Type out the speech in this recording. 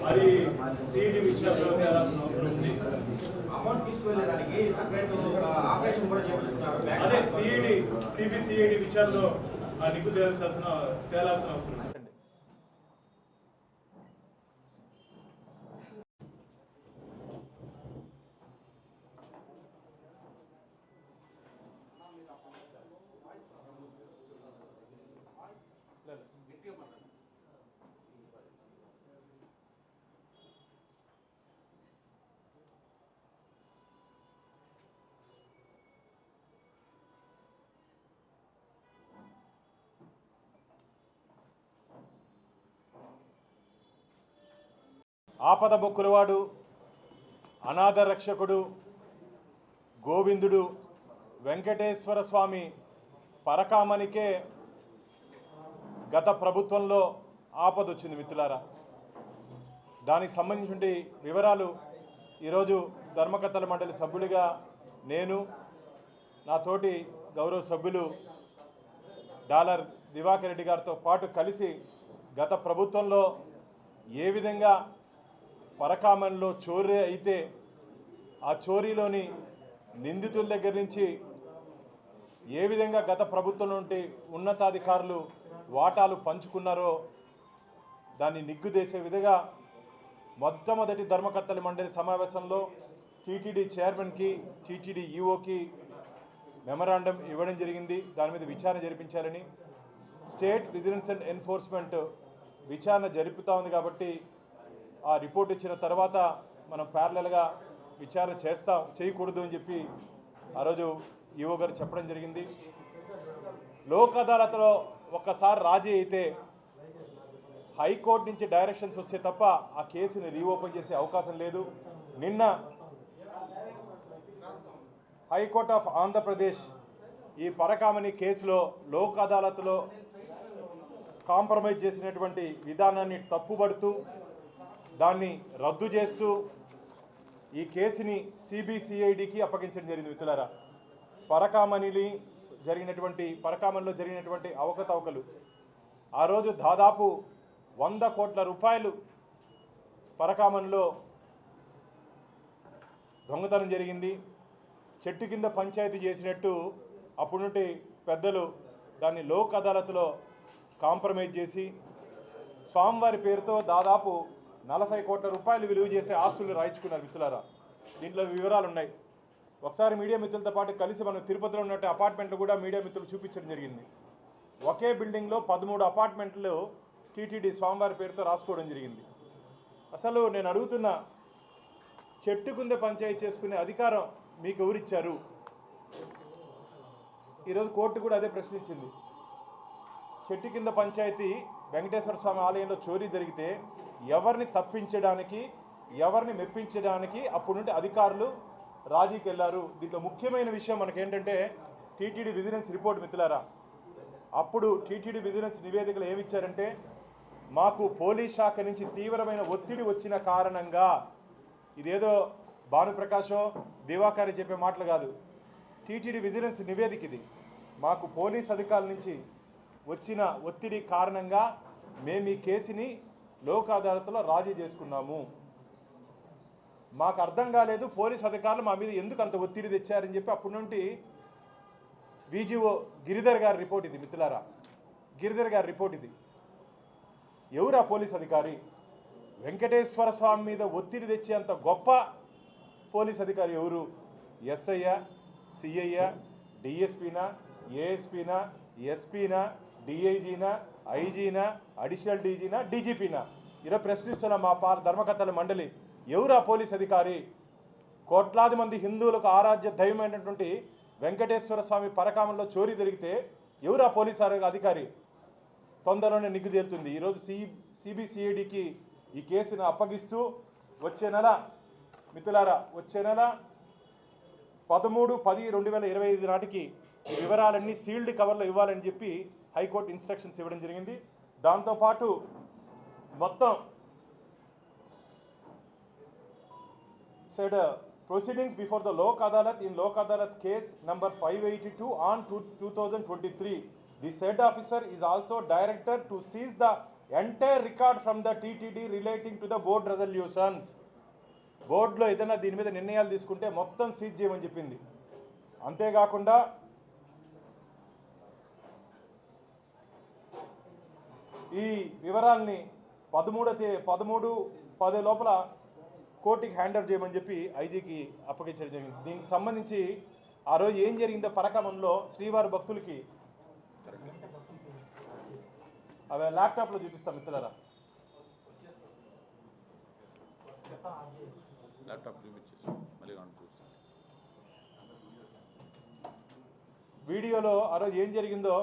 అది సిఈడి విషయంలో తేలాల్సిన అవసరం ఉంది. అదే సిబిసిఐడి విచారణలో నిగ్గు తేలాల్సిన అవసరం ఉంది. ఆపద బొక్కులవాడు, అనాథ రక్షకుడు, గోవిందుడు వెంకటేశ్వర స్వామి పరకామనికే గత ప్రభుత్వంలో ఆపద వచ్చింది మిత్రులారా. దానికి సంబంధించిన వివరాలు ఈరోజు ధర్మకర్తల మండలి సభ్యులుగా నేను, నా తోటి గౌరవ సభ్యులు డాలర్ దివాకర్ రెడ్డి గారితో పాటు కలిసి గత ప్రభుత్వంలో ఏ విధంగా పరకామన్లో చోరీ అయితే ఆ చోరీలోని నిందితుల దగ్గర నుంచి ఏ విధంగా గత ప్రభుత్వం నుండి ఉన్నతాధికారులు వాటాలు పంచుకున్నారో దాన్ని నిగ్గుదేసే విధంగా మొట్టమొదటి ధర్మకర్తల మండలి సమావేశంలో టీటీడీ చైర్మన్కి, టీటీడీ ఈఓకి మెమరాండం ఇవ్వడం జరిగింది. దాని మీద విచారణ జరిపించాలని. స్టేట్ విజిలెన్స్ అండ్ ఎన్ఫోర్స్మెంట్ విచారణ జరుపుతూ ఉంది కాబట్టి ఆ రిపోర్ట్ ఇచ్చిన తర్వాత మనం ప్యారలల్గా విచారణ చేయకూడదు అని చెప్పి ఆ రోజు ఈఓ గారు చెప్పడం జరిగింది. లోక్ అదాలత్లో ఒక్కసారి రాజీ అయితే హైకోర్టు నుంచి డైరెక్షన్స్ వస్తే తప్ప ఆ కేసుని రీఓపెన్ చేసే అవకాశం లేదు. నిన్న హైకోర్ట్ ఆఫ్ ఆంధ్రప్రదేశ్ ఈ పరకామని కేసులో లోక్ అదాలత్లో కాంప్రమైజ్ చేసినటువంటి విధానాన్ని తప్పుబడుతూ దాన్ని రద్దు చేస్తూ ఈ కేసుని సిబిసిఐడికి అప్పగించడం జరిగింది. మిత్రులారా, పరకామనిలో జరిగినటువంటి అవకతవకలు ఆ రోజు దాదాపు 100 కోట్ల రూపాయలు పరకామనిలో దొంగతనం జరిగింది. చెట్టు కింద పంచాయతీ చేసినట్టు అప్పుడు నుండి పెద్దలు దాన్ని లోక్ అదాలత్లో కాంప్రమైజ్ చేసి స్వామివారి పేరుతో దాదాపు 40 కోట్ల రూపాయలు విలువ చేసే ఆస్తులు రాయించుకున్నారు. మిత్రులారా, దీంట్లో వివరాలు ఉన్నాయి. ఒకసారి మీడియా మిత్రులతో పాటు కలిసి మనం తిరుపతిలో ఉన్నట్టు అపార్ట్మెంట్లు కూడా మీడియా మిత్రులు చూపించడం జరిగింది. ఒకే బిల్డింగ్లో 13 అపార్ట్మెంట్లు టీటీడీ స్వామివారి పేరుతో రాసుకోవడం జరిగింది. అసలు నేను అడుగుతున్నా, చెట్టు కింద పంచాయతీ చేసుకునే అధికారం మీకు ఎవరిచ్చారు? ఈరోజు కోర్టు కూడా అదే ప్రశ్నించింది. చెట్టు కింద పంచాయతీ వెంకటేశ్వర స్వామి ఆలయంలో చోరీ జరిగితే ఎవరిని తప్పించడానికి, ఎవరిని మెప్పించడానికి అప్పుడు నుండి అధికారులు రాజీకి వెళ్ళారు. దీంట్లో ముఖ్యమైన విషయం మనకేంటంటే టీటీడీ విజిలెన్స్ రిపోర్ట్ మిత్రులారా. అప్పుడు టీటీడీ విజిలెన్స్ నివేదికలు ఏమిచ్చారంటే, మాకు పోలీస్ శాఖ నుంచి తీవ్రమైన ఒత్తిడి వచ్చిన కారణంగా, ఇదేదో భానుప్రకాశో దివాకర్ చెప్పే మాటలు కాదు, టీటీడీ విజిలెన్స్ నివేదిక ఇది. మాకు పోలీస్ అధికారుల నుంచి వచ్చిన ఒత్తిడి కారణంగా మేము ఈ కేసుని లోక్ అదాలత్లో రాజీ చేసుకున్నాము. మాకు అర్థం కాలేదు పోలీస్ అధికారులు మా మీద ఎందుకు అంత ఒత్తిడి తెచ్చారని చెప్పి అప్పటి నుండి విజిఓ గిరిధర్ గారి రిపోర్ట్ ఇది మిత్రులారా. గిరిధర్ గారి రిపోర్ట్ ఇది. ఎవరు ఆ పోలీస్ అధికారి? వెంకటేశ్వర స్వామి మీద ఒత్తిడి తెచ్చేంత గొప్ప పోలీస్ అధికారి ఎవరు? ఎస్ఐయా, సిఐయా, డిఎస్పీనా, ఏఎస్పీనా, ఎస్పీనా, డిఐజీనా, ఐజీనా, అడిషనల్ డీజీనా, డీజీపీనా? ఈరోజు ప్రశ్నిస్తున్న మా ధర్మకర్తల మండలి, ఎవరు ఆ పోలీస్ అధికారి? కోట్లాది మంది హిందువులకు ఆరాధ్య దైవమైనటువంటి వెంకటేశ్వర స్వామి పరకామలో చోరీ జరిగితే ఎవరు ఆ పోలీస్ అధికారి? తొందరలోనే నిగ్గు తేలుతుంది. ఈరోజు సిబిసిఐడికి ఈ కేసును అప్పగిస్తూ వచ్చే నెల మిత్రులారా, వచ్చే నెల 13/10/2025 నాటికి వివరాలన్నీ సీల్డ్ కవర్లో ఇవ్వాలని చెప్పి హైకోర్టు ఇన్స్ట్రక్షన్స్ ఇవ్వడం జరిగింది. దాంతోపాటు మొత్తం said proceedings before the Lok Adalat in Lok Adalat case number 582 on 2023. The said officer is also directed to seize the entire record from the TTD relating to the board resolutions. బోర్డులో ఏదైనా దీని మీద నిర్ణయాలు తీసుకుంటే మొత్తం seize చేయమని చెప్పింది. అంతేకాకుండా ఈ వివరాల్ని 13/10 లోపల కోర్టుకి హ్యాండర్ చేయమని చెప్పి ఐజీకి అప్పగించడం జరిగింది. దీనికి సంబంధించి ఆ రోజు ఏం జరిగిందో పరకమంలో శ్రీవారి భక్తులకి అవి ల్యాప్టాప్లో చూపిస్తాం మిత్రులారా. వీడియోలో ఆ రోజు ఏం జరిగిందో